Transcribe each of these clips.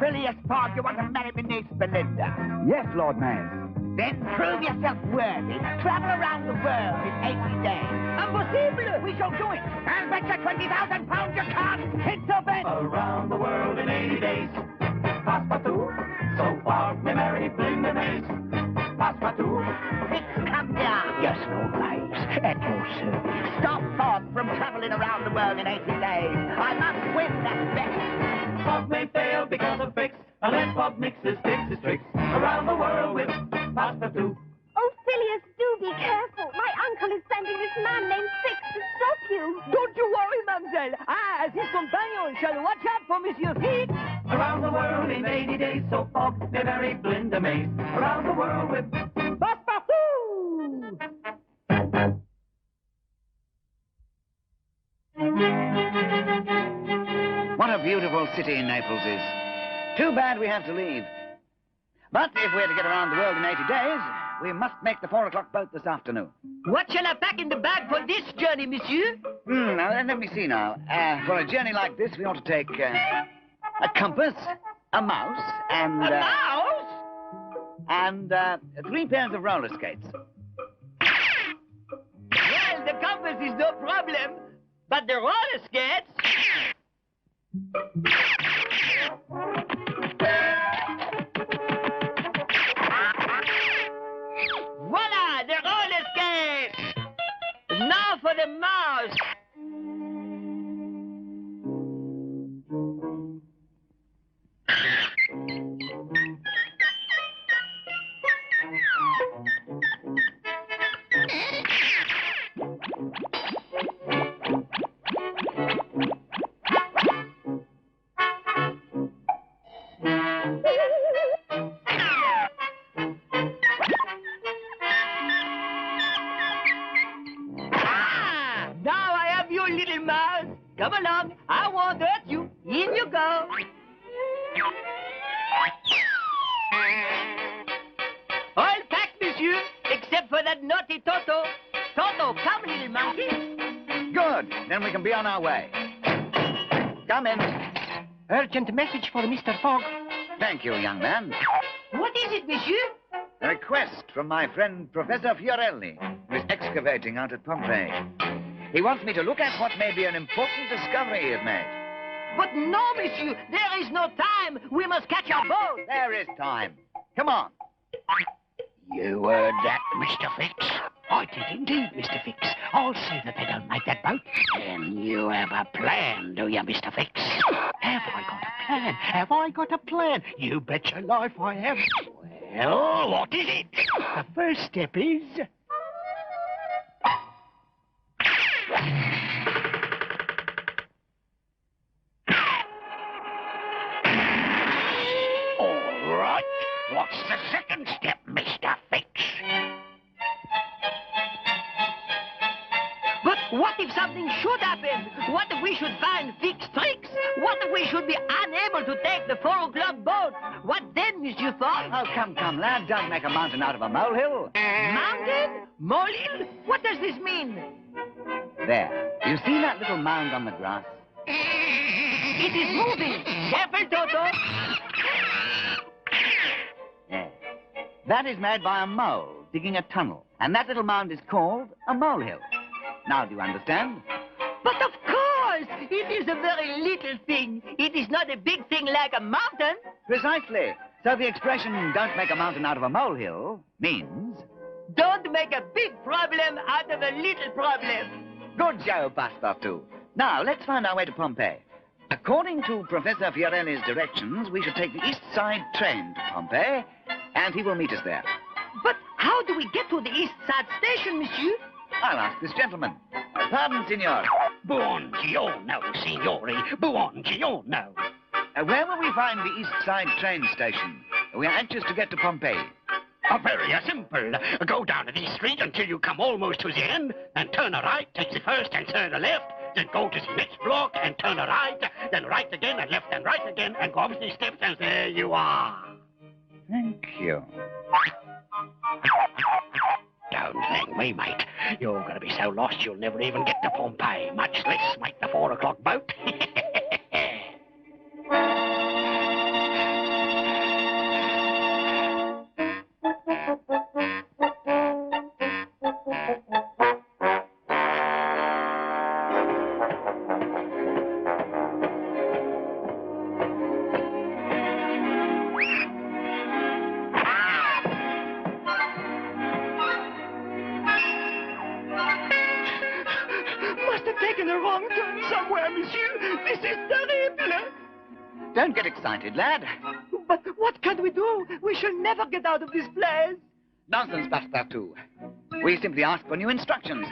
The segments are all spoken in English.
Phileas Fogg, you want to marry my niece Belinda? Yes, Lord Maze. Then prove yourself worthy. Travel around the world in 80 days. Impossible! We shall do it. I'll bet you 20,000 pounds you can't. It's a bet. Around the world in 80 days. Passepartout. So Fogg may marry Belinda Maze. Passepartout. It's come here. Yes, Lord Maze. At your service. Stop Fogg from traveling around the world in 80 days. I must win that bet. Fogg may fail because of fix, unless Fogg mixes his tricks. Around the world with Passepartout. Oh, Phileas, do be careful. My uncle is sending this man named Fix to stop you. Don't you worry, mademoiselle. I, as his companion, shall watch out for Monsieur Fix. Around the world in 80 days, so Fogg may marry Belinda Maze. Around the world with Passepartout! What a beautiful city Naples is. Too bad we have to leave. But if we're to get around the world in 80 days, we must make the 4 o'clock boat this afternoon. What shall I pack in the bag for this journey, monsieur? Now, let me see now. For a journey like this, we ought to take a compass, a mouse, and... A mouse? And 3 pairs of roller skates. Well, the compass is no problem, but the roller skates... Voila, the roller skates! Now for the mouse! Come along. I won't hurt you. In you go. All packed, monsieur, except for that naughty Toto. Toto, come, little monkey. Good. Then we can be on our way. Come in. Urgent message for Mr. Fogg. Thank you, young man. What is it, monsieur? A request from my friend Professor Fiorelli, who is excavating out at Pompei. He wants me to look at what may be an important discovery he has made. But no, monsieur, there is no time. We must catch our boat. There is time. Come on. You heard that, Mr. Fix? I did indeed, Mr. Fix. I'll see that they don't make that boat. And you have a plan, do you, Mr. Fix? Have I got a plan? Have I got a plan? You bet your life I have. Well, what is it? The first step is... All right. What's the second step, Mr. Fix? But what if something should happen? What if we should find fixed tricks? What if we should be unable to take the 4 o'clock boat? What then, Monsieur Fogg? Oh, come, lad. Don't make a mountain out of a molehill. Mountain? Molehill? What does this mean? There. You see that little mound on the grass? It is moving. Careful, Toto. Yes. That is made by a mole digging a tunnel. And that little mound is called a molehill. Now, do you understand? But of course, it is a very little thing. It is not a big thing like a mountain. Precisely. So the expression, don't make a mountain out of a molehill, means... Don't make a big problem out of a little problem. Good job, Passepartout. Now, let's find our way to Pompei. According to Professor Fiorelli's directions, we should take the East Side train to Pompei, and he will meet us there. But how do we get to the East Side station, monsieur? I'll ask this gentleman. Pardon, signor. Buongiorno, signori. Buongiorno. Where will we find the East Side train station? We are anxious to get to Pompei. Very simple. Go down to this street until you come almost to the end, and turn a right, take the first and turn a left, then go to the next block and turn a right, then right again and left and right again, and go up the steps, and there you are. Thank you. Don't thank me, mate. You're going to be so lost you'll never even get to Pompei, much less make the 4 o'clock boat. Don't get excited, lad. But what can we do? We shall never get out of this place. Nonsense, Passepartout. We simply ask for new instructions.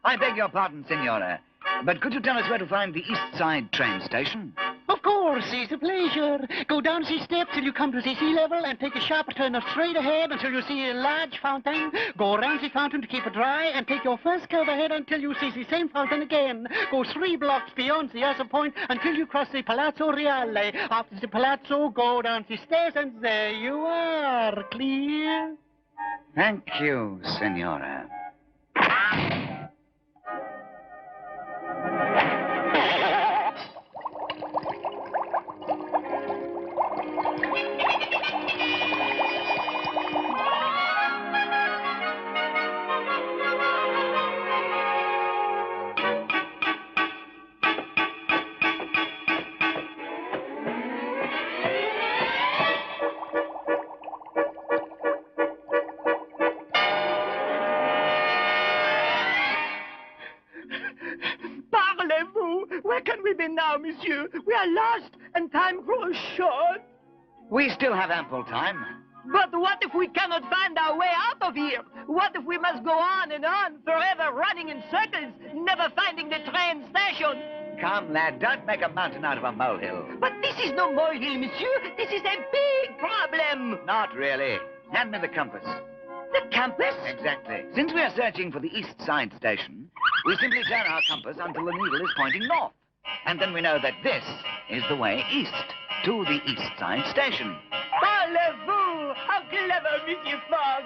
I beg your pardon, Signora, but could you tell us where to find the East Side train station? Of course, it's a pleasure. Go down the steps till you come to the sea level and take a sharp turn straight ahead until you see a large fountain. Go around the fountain to keep it dry and take your first curve ahead until you see the same fountain again. Go 3 blocks beyond the other point until you cross the Palazzo Reale. After the Palazzo, go down the stairs and there you are. Clear? Thank you, Signora. Where can we be now, monsieur? We are lost, and time grows short. We still have ample time. But what if we cannot find our way out of here? What if we must go on and on, forever running in circles, never finding the train station? Come, lad, don't make a mountain out of a molehill. But this is no molehill, monsieur. This is a big problem. Not really. Hand me the compass. The compass? Exactly. Since we are searching for the East Side station, we simply turn our compass until the needle is pointing north. And then we know that this is the way east, to the East Side station. Parlez-vous! How clever, Monsieur Fogg!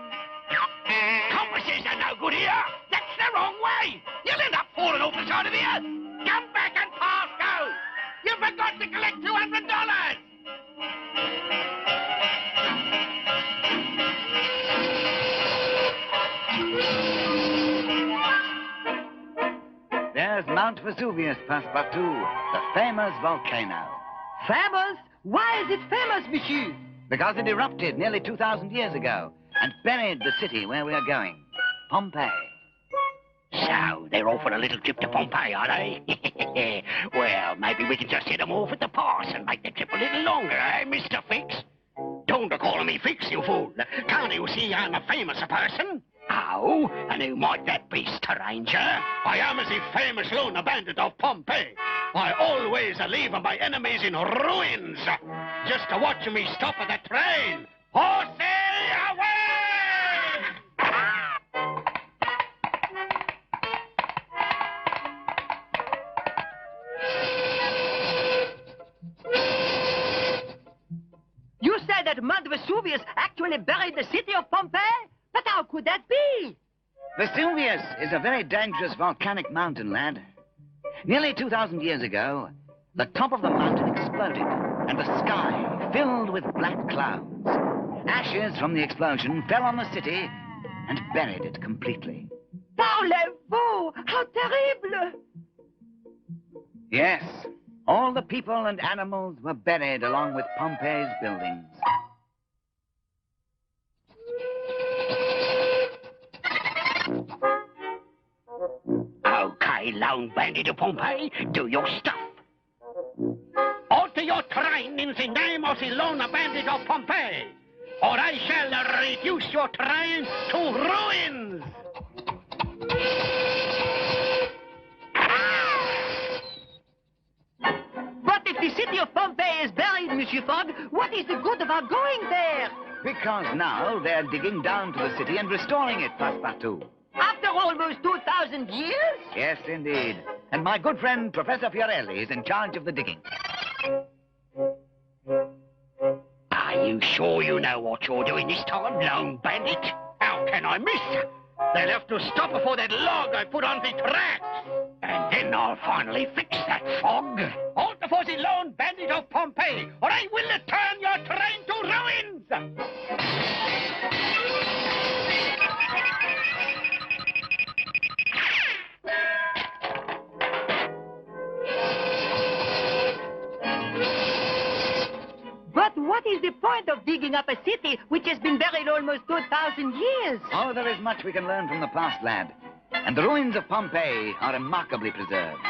Compasses are no good here. That's the wrong way. You'll end up falling off the side of the earth. Come back and pass go. You forgot to collect $200. There's Mount Vesuvius, Passepartout, the famous volcano. Famous? Why is it famous, monsieur? Because it erupted nearly 2,000 years ago and buried the city where we are going, Pompei. So, they're off on a little trip to Pompei, are they? Well, maybe we can just hit them off at the pass and make the trip a little longer, eh, Mr. Fix? Don't call me Fix, you fool. Can't you see I'm a famous person? Oh, and who might that be, stranger? I am the famous lone bandit of Pompei. I always leave my enemies in ruins. Just to watch me stop at the train. Horsey away! You said that Mount Vesuvius actually buried the city of Pompei? But how could that be? Vesuvius is a very dangerous volcanic mountain, lad. Nearly 2,000 years ago, the top of the mountain exploded, and the sky filled with black clouds. Ashes from the explosion fell on the city and buried it completely. Parlez-vous! How terrible! Yes, all the people and animals were buried along with Pompeii's buildings. Okay, lone bandit of Pompei, do your stuff. Alter your train in the name of the lone bandit of Pompei, or I shall reduce your train to ruins. But if the city of Pompei is buried, Monsieur Fogg, what is the good of our going there? Because now they're digging down to the city and restoring it, Passepartout. After almost 2,000 years? Yes, indeed. And my good friend, Professor Fiorelli, is in charge of the digging. Are you sure you know what you're doing this time, lone bandit? How can I miss? They'll have to stop before that log I put on the tracks. And then I'll finally fix that fog. Alter for the lone bandit of Pompei, or I will turn your train to ruins! But what is the point of digging up a city which has been buried almost 2,000 years? Oh, there is much we can learn from the past, lad. And the ruins of Pompeii are remarkably preserved.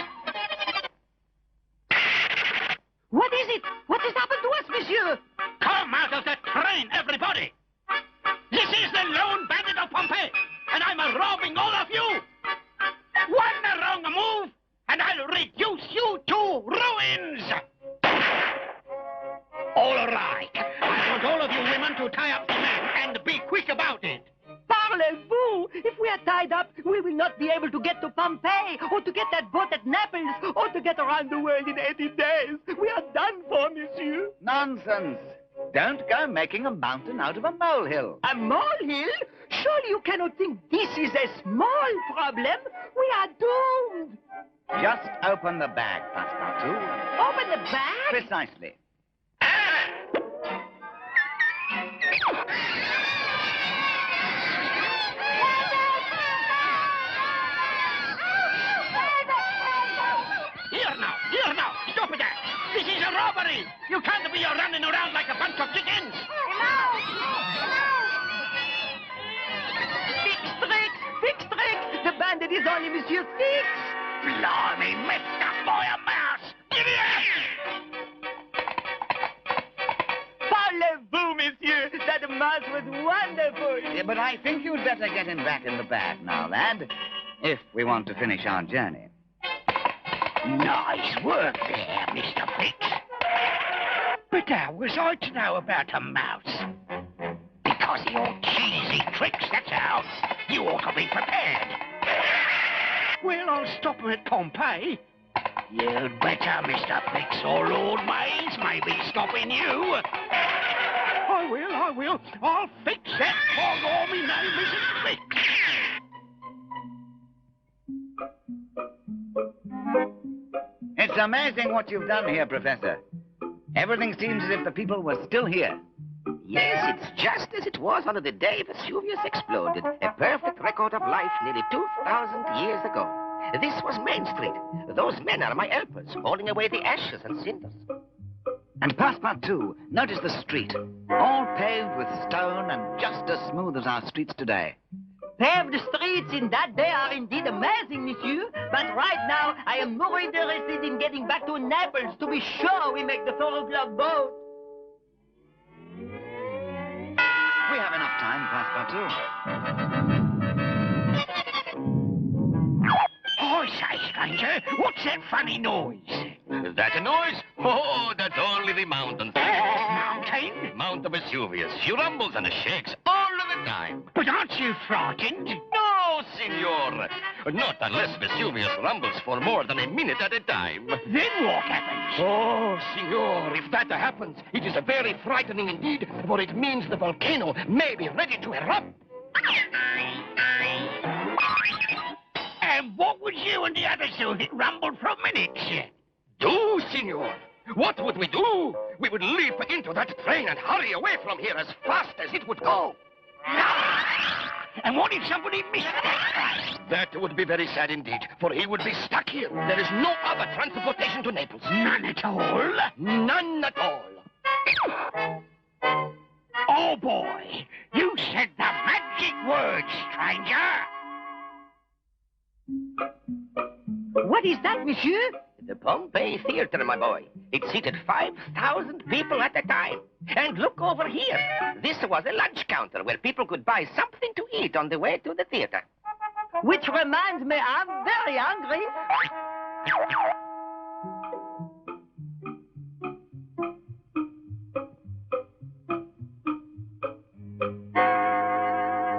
around the world in 80 days. We are done for, monsieur. Nonsense. Don't go making a mountain out of a molehill. A molehill? Surely you cannot think this is a small problem. We are doomed. Just open the bag, Passepartout. Open the bag? Precisely. Here now, stop it there. This is a robbery. You can't be running around like a bunch of chickens. Fix trick. The bandit is only Monsieur Fix. Blimey, messed up by a mouse. Idiot! Parlez-vous, monsieur. That mouse was wonderful. Yeah, but I think you'd better get him back in the bag now, lad, if we want to finish our journey. Nice work there, Mr. Fix. But how was I to know about a mouse? Because of your cheesy tricks, that's how. You ought to be prepared. Well, I'll stop him at Pompei. You'd better, Mr. Fix, or Lord Maze may be stopping you. I will. I'll fix that Fogg or me name isn't Fix. It's amazing what you've done here, Professor. Everything seems as if the people were still here. Yes, it's just as it was on the day Vesuvius exploded. A perfect record of life nearly 2,000 years ago. This was Main Street. Those men are my helpers, hauling away the ashes and cinders. And Passepartout, notice the street. All paved with stone and just as smooth as our streets today. Paved streets in that day are indeed amazing, monsieur. But right now, I am more interested in getting back to Naples to be sure we make the 4 o'clock boat. We have enough time, Passepartout. I say, stranger, what's that funny noise? Is that a noise? Oh, that's only the mountain. Mountain? Mount Vesuvius. She rumbles and shakes all of the time. But aren't you frightened? No, senor. Not unless Vesuvius rumbles for more than a minute at a time. Then what happens? Oh, senor, if that happens, it is very frightening indeed, for it means the volcano may be ready to erupt. And what would you and the others do if it rumbled for minutes? Do, senor? What would we do? We would leap into that train and hurry away from here as fast as it would go. And what if somebody missed that train? That would be very sad indeed, for he would be stuck here. There is no other transportation to Naples. None at all? None at all. Oh, boy. You said the magic words, stranger. What is that, monsieur? The Pompei Theater, my boy. It seated 5,000 people at a time. And look over here. This was a lunch counter where people could buy something to eat on the way to the theater. Which reminds me, I'm very hungry.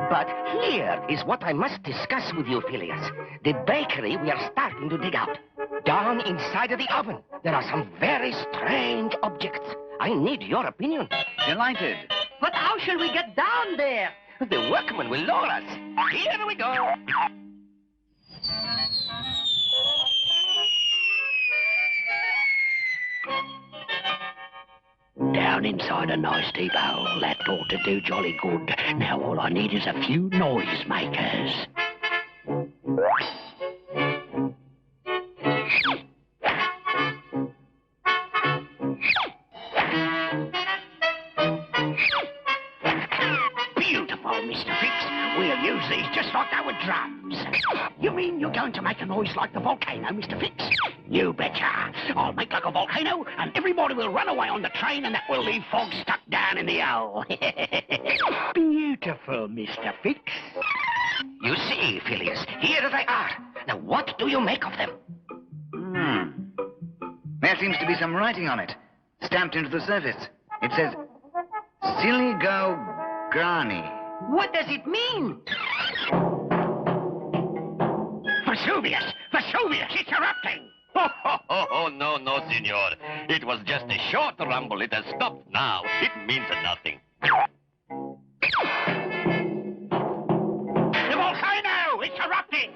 But here is what I must discuss with you, Phileas. The bakery we are starting to dig out. Down inside of the oven, there are some very strange objects. I need your opinion. Delighted. But how shall we get down there? The workmen will lower us. Here we go. Down inside a nice deep hole. That ought to do jolly good. Now all I need is a few noisemakers. Beautiful, Mr. Fix. We'll use these just like they were drums. You mean you're going to make a noise like the volcano, Mr. Fix? You betcha. I'll make like a volcano, and everybody will run away on the train, and that will leave Fogg stuck down in the hole. Beautiful, Mr. Fix. You see, Phileas, here they are. Now, what do you make of them? There seems to be some writing on it, stamped into the surface. It says, Siligo Grani. What does it mean? Vesuvius! Vesuvius! It's erupting! Oh, no, no, senor. It was just a short rumble. It has stopped now. It means nothing. The volcano! It's erupting!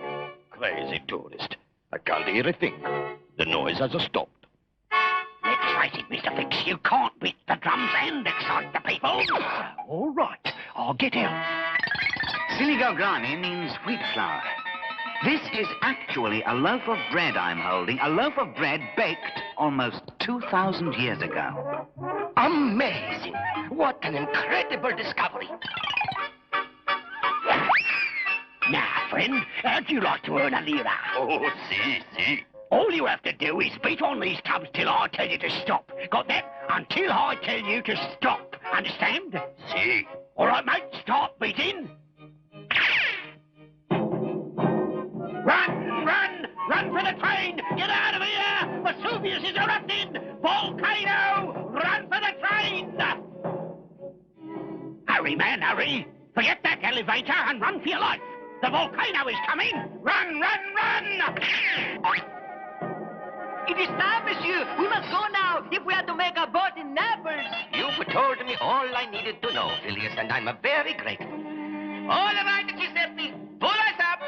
Crazy tourist. I can't hear a thing. The noise has stopped. Let's face it, Mr. Fix, you can't beat the drums and excite the people. All right, I'll get out. Siligograni means wheat flour. This is actually a loaf of bread I'm holding, a loaf of bread baked almost 2,000 years ago. Amazing. What an incredible discovery. Now, friend, how'd you like to earn a lira? Oh, see. All you have to do is beat on these tubs till I tell you to stop. Got that? Until I tell you to stop. Understand? See. All right, mate, start beating. Run for the train! Get out of here! Vesuvius is erupting! Volcano! Run for the train! Hurry, man, hurry! Forget that elevator and run for your life! The volcano is coming! Run! It is time, monsieur. We must go now if we are to make a boat in Naples. You've told me all I needed to know, Phileas, and I'm very grateful. All right, Giuseppe. Pull us up.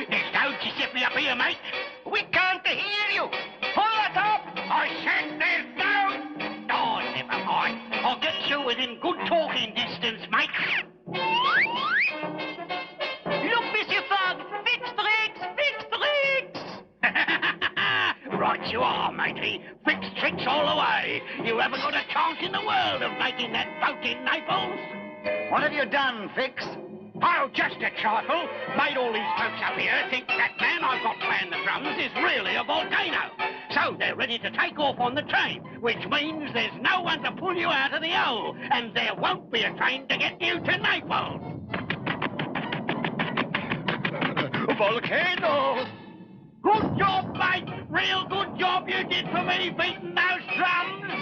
There's no Giuseppe up here, mate. We can't hear you. Pull us up. I said there's no... Oh, never mind. I'll get you within good talking distance, mate. Look, Monsieur Fogg. Fix tricks. Right you are, matey. Fix tricks all the way. You haven't got a chance in the world of making that boat in Naples. What have you done, Fix? Oh, just a trifle. Made all these folks up here think that man I've got playing the drums is really a volcano. So they're ready to take off on the train, which means there's no one to pull you out of the hole, and there won't be a train to get you to Naples. Volcano! Good job, mate. Real good job you did for me beating those drums.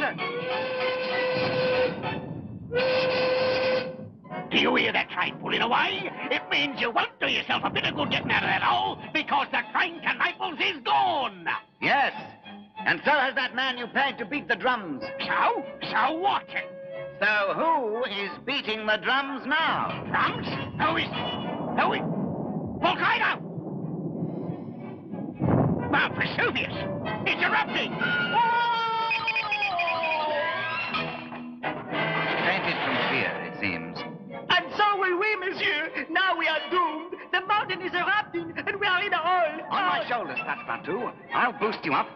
Do you hear that train pulling away? It means you won't do yourself a bit of good getting out of that hole, because the train to Naples is gone. Yes, and so has that man you paid to beat the drums. So what? So who is beating the drums now? Drums? Who is... Volcano! Mount Vesuvius! It's erupting! Fainted from fear, it seems. And so will we, monsieur. Now we are doomed. The mountain is erupting, and we are in a hole. On my shoulders, Passepartout. I'll boost you up,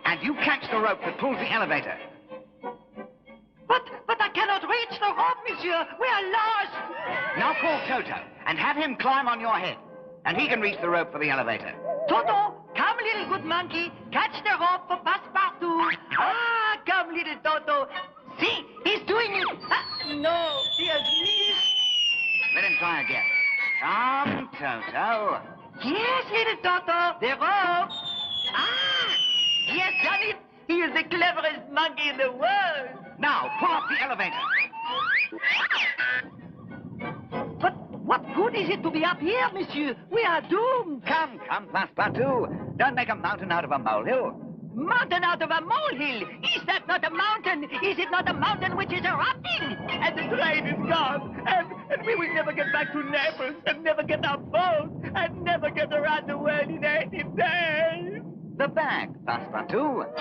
and you catch the rope that pulls the elevator. But I cannot reach the rope, monsieur. We are lost. Now call Toto, and have him climb on your head. And he can reach the rope for the elevator. Toto, come, little good monkey. Catch the rope for Passepartout. Come, little Toto. See, he's doing it. No, he has missed. Let him try again. Come, Toto. Yes, little Toto, the rope. He has done it. He is the cleverest monkey in the world. Now, pull up the elevator. But what good is it to be up here, monsieur? We are doomed. Come, Passepartout. Don't make a mountain out of a molehill. Mountain out of a molehill. Is that not a mountain? Is it not a mountain which is erupting? And the train is gone. And we will never get back to Naples, and never get our boat, and never get around the world in 80 days. The bag, Passepartout.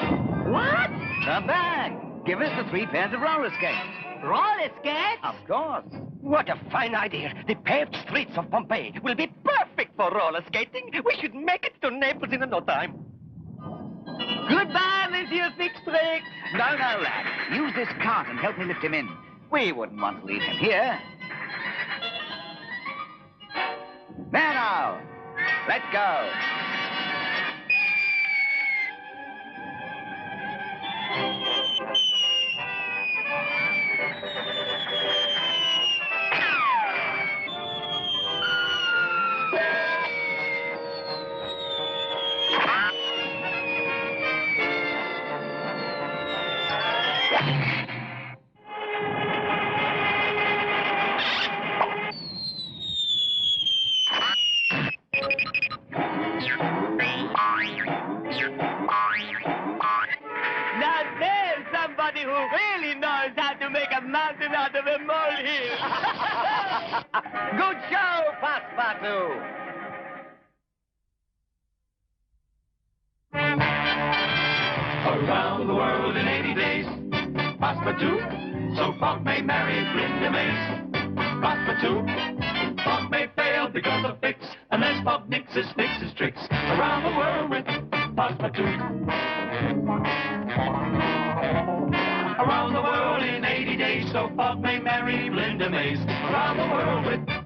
What? The bag. Give us the 3 pairs of roller skates. Roller skates? Of course. What a fine idea. The paved streets of Pompei will be perfect for roller skating. We should make it to Naples in no time. Goodbye, Monsieur Fixtrick. No, lad. Use this cart and help me lift him in. We wouldn't want to leave him here. There now. Let's go. who really knows how to make a mountain out of a molehill. Good show, Passepartout. Around the world in 80 days, Passepartout, so Fogg may marry Belinda Maze. Passepartout, Fogg may fail because of Fix, unless Fogg nixes tricks. Around the world with Passepartout. Around the world in 80 days, so Fogg may marry Belinda Maze. Around the world with